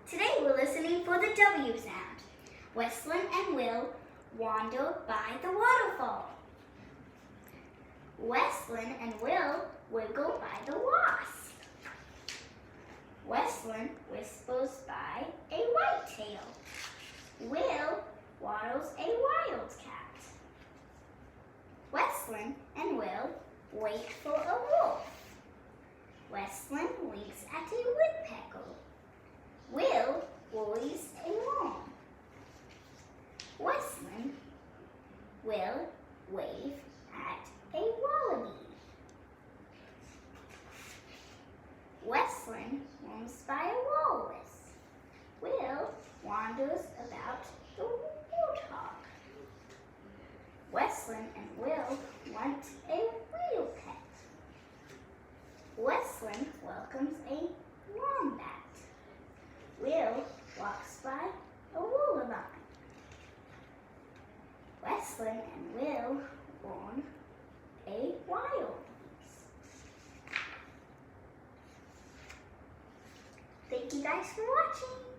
Today we're listening for the W sound. Westlyn and Will wander by the waterfall. Westlyn and Will wiggle by the wasp. Westlyn whispers by a whitetail. Will waddles a wildcat. Westlyn and Will wait for a wolf. Westlyn winks at a woodpecker. Will worries a worm. Westlyn will wave at a wallaby. Westlyn roams by a walrus. Will wanders about the warthog. Westlyn and Will want a real pet. Westlyn welcomes a wombat. Will walks by a lullaby. Westlyn and Will warn a wild geese. Thank you guys for watching.